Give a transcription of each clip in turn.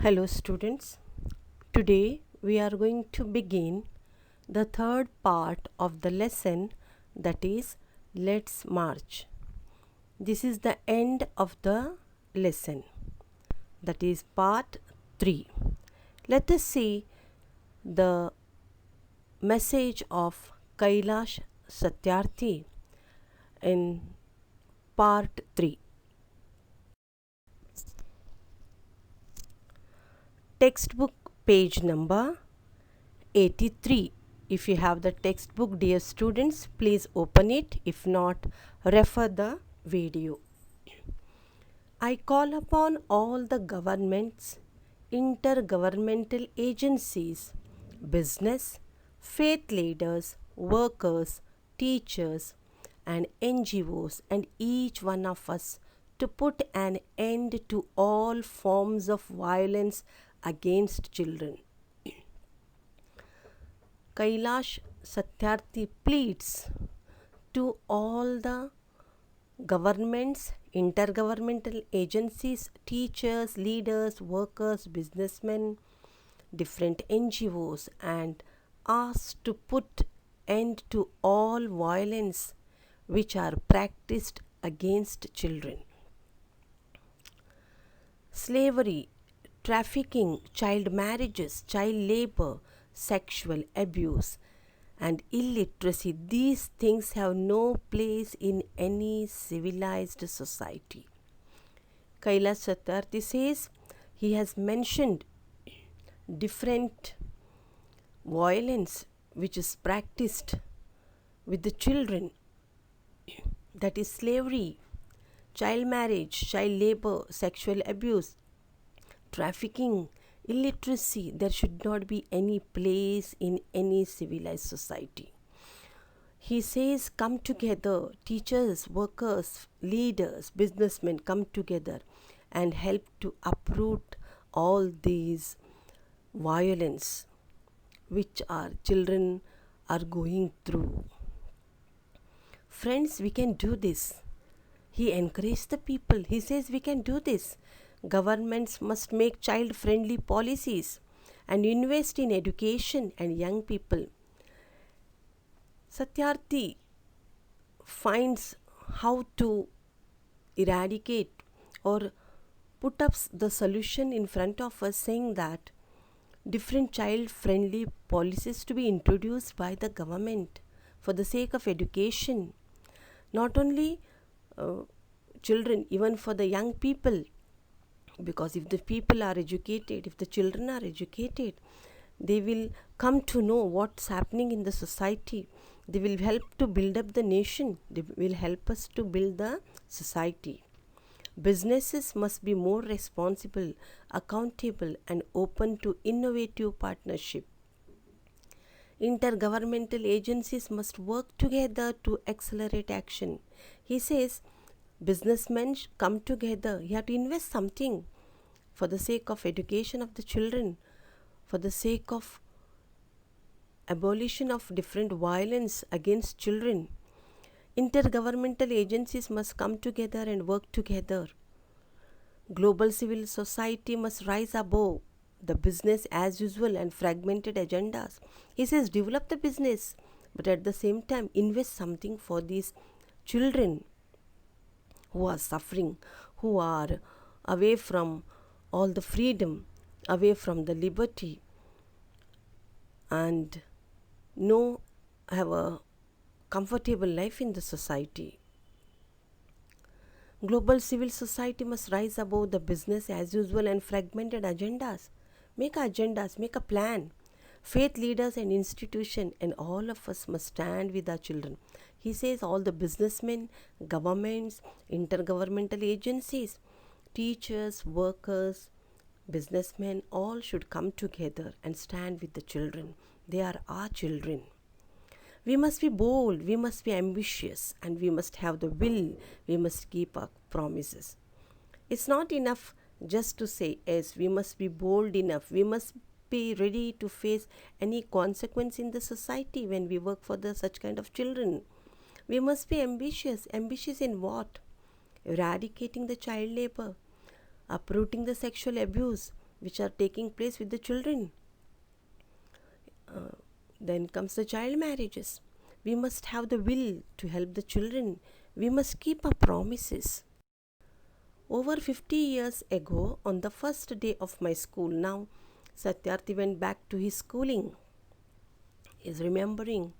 Hello, students. Today we are going to begin the third part of the lesson, that is, Let's March. This is the end of the lesson, that is, part 3. Let us see the message of Kailash Satyarthi in part 3. Textbook page number 83. If you have the textbook, dear students, please open it. If not, refer the video. I call upon all the governments, intergovernmental agencies, business, faith leaders, workers, teachers, and NGOs, and each one of us to put an end to all forms of violence against children. Kailash Satyarthi pleads to all the governments, intergovernmental agencies, teachers, leaders, workers, businessmen, different NGOs, and asks to put end to all violence which are practiced against children. Slavery, trafficking, child marriages, child labor, sexual abuse, and illiteracy, these things have no place in any civilized society. Kailash Satyarthi says he has mentioned different violence which is practiced with the children, that is slavery, child marriage, child labor, sexual abuse, trafficking, illiteracy. There should not be any place in any civilized society. He says, come together, teachers, workers, leaders, businessmen, come together and help to uproot all these violence which our children are going through. Friends, we can do this. He encouraged the people. He says we can do this. Governments must make child-friendly policies and invest in education and young people. Satyarthi finds how to eradicate or put up the solution in front of us, saying that different child-friendly policies to be introduced by the government for the sake of education. Not only children, even for the young people. Because if the people are educated, if the children are educated, they will come to know what's happening in the society. They will help to build up the nation. They will help us to build the society. Businesses must be more responsible, accountable, and open to innovative partnership. Intergovernmental agencies must work together to accelerate action. He says, businessmen come together. You have to invest something for the sake of education of the children, for the sake of abolition of different violence against children. Intergovernmental agencies must come together and work together. Global civil society must rise above the business as usual and fragmented agendas. He says develop the business, but at the same time invest something for these children who are suffering, who are away from all the freedom, away from the liberty, and no have a comfortable life in the society. Global civil society must rise above the business as usual and fragmented agendas. Make agendas, make a plan. Faith leaders and institutions and all of us must stand with our children. He says all the businessmen, governments, intergovernmental agencies, teachers, workers, businessmen, all should come together and stand with the children. They are our children. We must be bold, we must be ambitious, and we must have the will, we must keep our promises. It's not enough just to say yes, we must be bold enough, we must be ready to face any consequence in the society when we work for such kind of children. We must be ambitious. Ambitious in what? Eradicating the child labor, uprooting the sexual abuse, which are taking place with the children. Then comes the child marriages. We must have the will to help the children. We must keep our promises. Over 50 years ago, on the first day of my school, now Satyarthi went back to his schooling. He's remembering,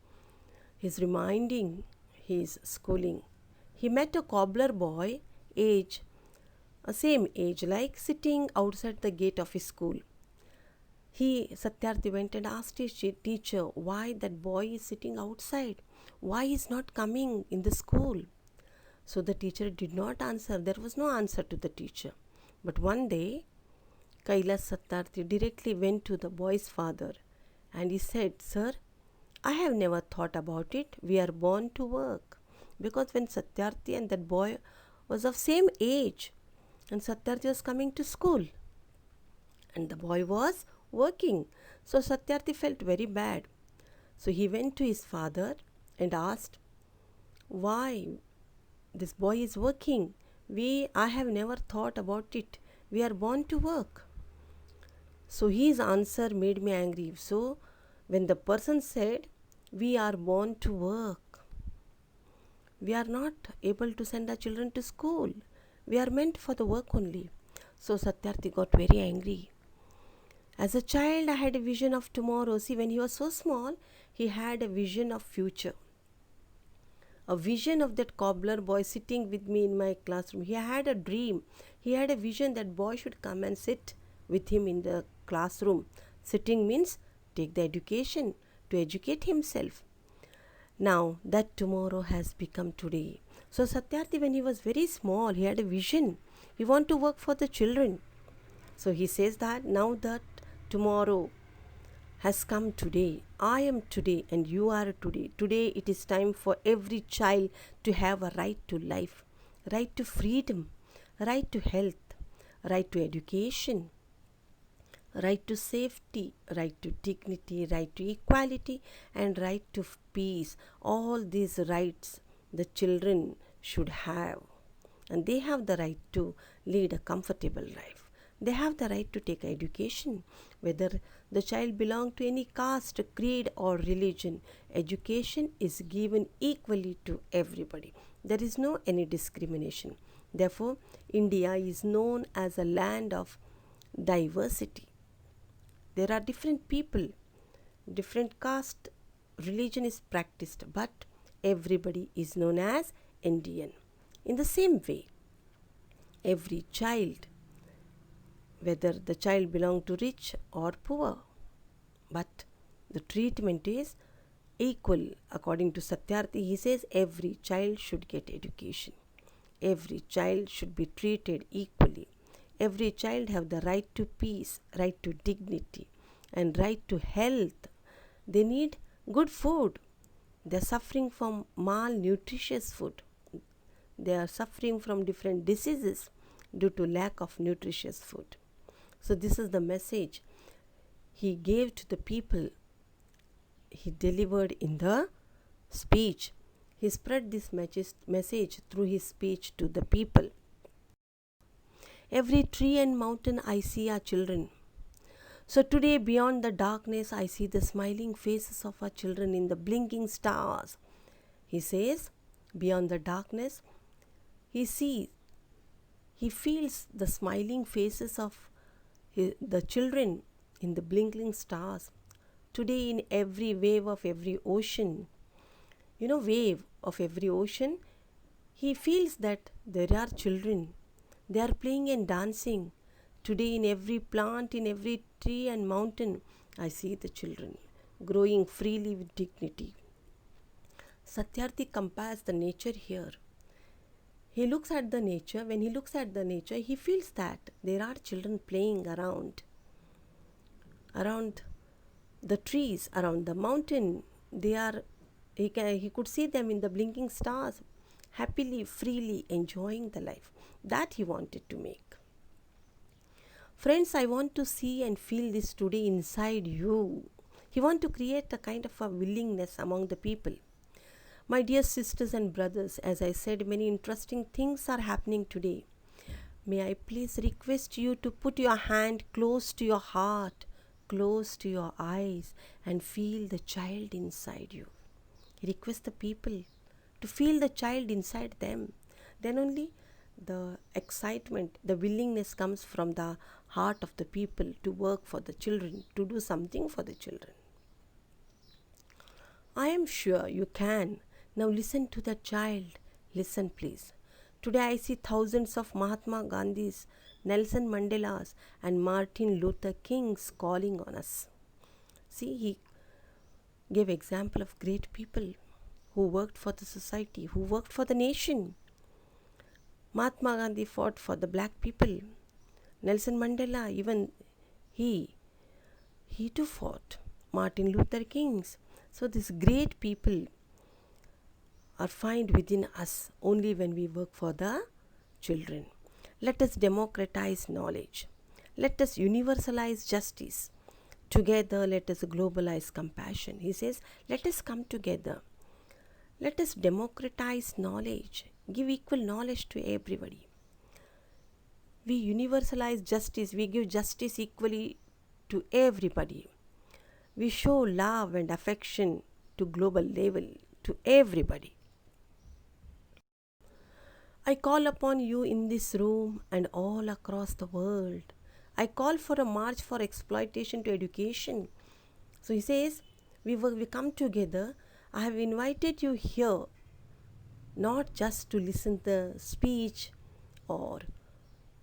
he's reminding his schooling. He met a cobbler boy, same age, like sitting outside the gate of his school. Satyarthi went and asked his teacher why that boy is sitting outside, why he's not coming in the school. So the teacher did not answer. There was no answer to the teacher. But one day, Kailas Satyarthi directly went to the boy's father and he said, "Sir, I have never thought about it. We are born to work." Because when Satyarthi and that boy was of same age, and Satyarthi was coming to school and the boy was working, so Satyarthi felt very bad. So he went to his father and asked, "Why this boy is working? I have never thought about it. We are born to work." So his answer made me angry. So when the person said, "We are born to work, we are not able to send our children to school, we are meant for the work only," so Satyarthi got very angry. As a child, I had a vision of tomorrow. See, when he was so small, he had a vision of future. A vision of that cobbler boy sitting with me in my classroom. He had a dream. He had a vision that boy should come and sit with him in the classroom. Sitting means take the education, to educate himself. Now that tomorrow has become today. So Satyarthi, when he was very small, he had a vision. He wanted to work for the children. So he says that now that tomorrow has come today, I am today and you are today. Today it is time for every child to have a right to life, right to freedom, right to health, right to education, right to safety, right to dignity, right to equality, and right to peace. All these rights the children should have, and they have the right to lead a comfortable life. They have the right to take education, whether the child belong to any caste, creed or religion. Education is given equally to everybody. There is no any discrimination. Therefore, India is known as a land of diversity. There are different people, different caste, religion is practiced, but everybody is known as Indian. In the same way, every child, whether the child belong to rich or poor, but the treatment is equal. According to Satyarthi, he says every child should get education. Every child should be treated equally. Every child have the right to peace, right to dignity, and right to health. They need good food. They are suffering from malnutritious food. They are suffering from different diseases due to lack of nutritious food. So this is the message he gave to the people. He delivered in the speech. He spread this message through his speech to the people. Every tree and mountain I see are children. So today, beyond the darkness, I see the smiling faces of our children in the blinking stars. He says, beyond the darkness, he feels the smiling faces of the children in the blinking stars. Today, in every wave of every ocean, wave of every ocean, he feels that there are children. They are playing and dancing. Today, in every plant, in every tree and mountain, I see the children growing freely with dignity. Satyarthi compares the nature here. He looks at the nature. When he looks at the nature, he feels that there are children playing around the trees, around the mountain. He could see them in the blinking stars, happily, freely enjoying the life. That he wanted to make. Friends, I want to see and feel this today inside you. He wants to create a kind of a willingness among the people. My dear sisters and brothers, as I said, many interesting things are happening today. May I please request you to put your hand close to your heart, close to your eyes, and feel the child inside you. Request the people to feel the child inside them. Then only the excitement, the willingness comes from the heart of the people to work for the children, to do something for the children. I am sure you can. Now listen to the child. Listen, please. Today I see thousands of Mahatma Gandhis, Nelson Mandelas, and Martin Luther Kings calling on us. See, he gave example of great people who worked for the society, who worked for the nation. Mahatma Gandhi fought for the black people. Nelson Mandela, even he too fought. Martin Luther Kings. So these great people are found within us only when we work for the children. Let us democratize knowledge. Let us universalize justice. Together, let us globalize compassion. He says, let us come together. Let us democratize knowledge. Give equal knowledge to everybody. We universalize justice. We give justice equally to everybody. We show love and affection to global level, to everybody. I call upon you in this room and all across the world. I call for a march for exploitation to education. So he says, we come together. I have invited you here, not just to listen the speech or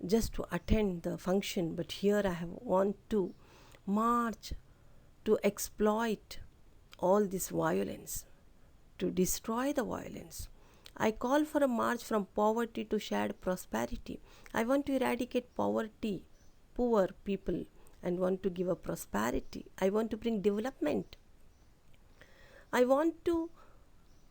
just to attend the function, but here I want to march to exploit all this violence, to destroy the violence. I call for a march from poverty to shared prosperity. I want to eradicate poverty, poor people, and want to give a prosperity. I want to bring development. I want to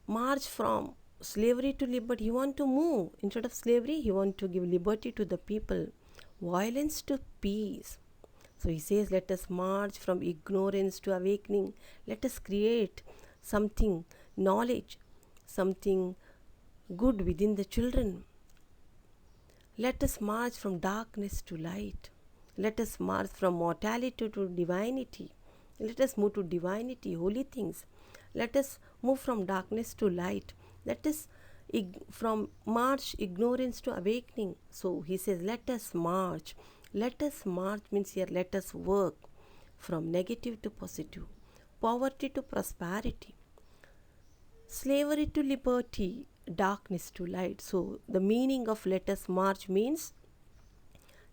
march from slavery to liberty. He want to move. Instead of slavery, he want to give liberty to the people. Violence to peace. So he says, let us march from ignorance to awakening. Let us create something, knowledge, something good within the children. Let us march from darkness to light. Let us march from mortality to divinity. Let us move to divinity, holy things. Let us move from darkness to light. Let us from march ignorance to awakening. So he says, let us march. Let us march means here, let us work from negative to positive, poverty to prosperity, slavery to liberty, darkness to light. So the meaning of let us march means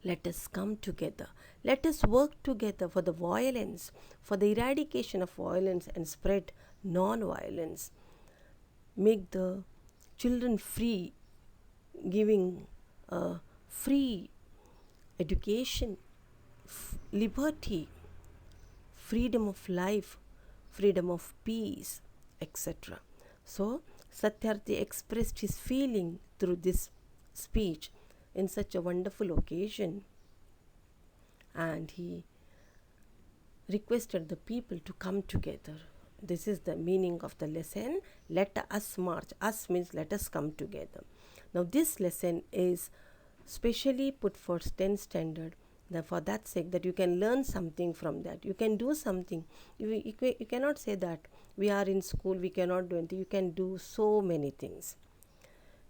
let us come together. Let us work together for the violence, for the eradication of violence and spread non-violence. Make the children free, giving free education, liberty, freedom of life, freedom of peace, etc. So Satyarthi expressed his feeling through this speech in such a wonderful occasion, and he requested the people to come together. This is the meaning of the lesson. Let us march. Us means let us come together. Now this lesson is specially put for 10th standard. For that sake, that you can learn something from that. You can do something. You cannot say that we are in school, we cannot do anything. You can do so many things.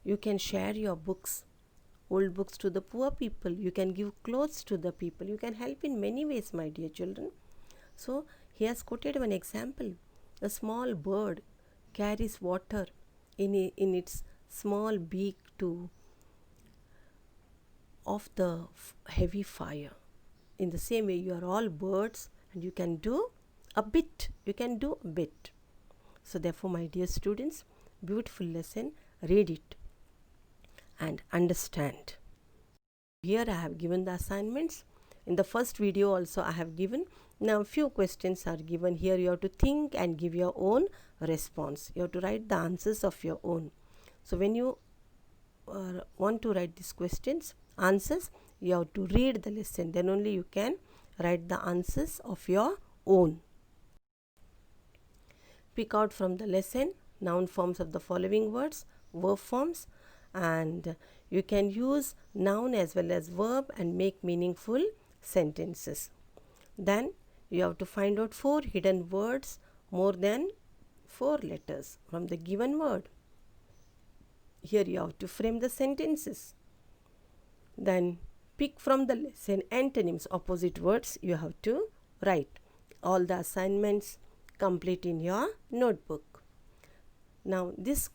You can share your books, old books, to the poor people. You can give clothes to the people. You can help in many ways, my dear children. So he has quoted one example. A small bird carries water in its small beak to off the heavy fire. In the same way, you are all birds and you can do a bit. You can do a bit. So therefore, my dear students, beautiful lesson. Read it and understand. Here I have given the assignments. In the first video also I have given. Now few questions are given here. You have to think and give your own response. You have to write the answers of your own. So when you want to write these questions, answers, you have to read the lesson. Then only you can write the answers of your own. Pick out from the lesson noun forms of the following words, verb forms, and You can use noun as well as verb and make meaningful sentences. Then you have to find out 4 hidden words more than 4 letters from the given word. Here you have to frame the sentences. Then pick from the lesson antonyms, opposite words you have to write. All the assignments complete in your notebook. Now this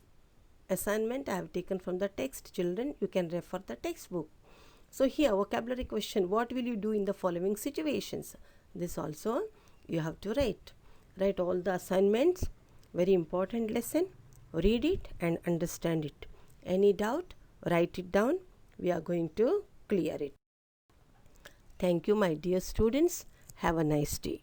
assignment I have taken from the text. Children, you can refer the textbook. So here vocabulary question, what will you do in the following situations? This also you have to write. Write all the assignments. Very important lesson. Read it and understand it. Any doubt, write it down. We are going to clear it. Thank you, my dear students. Have a nice day.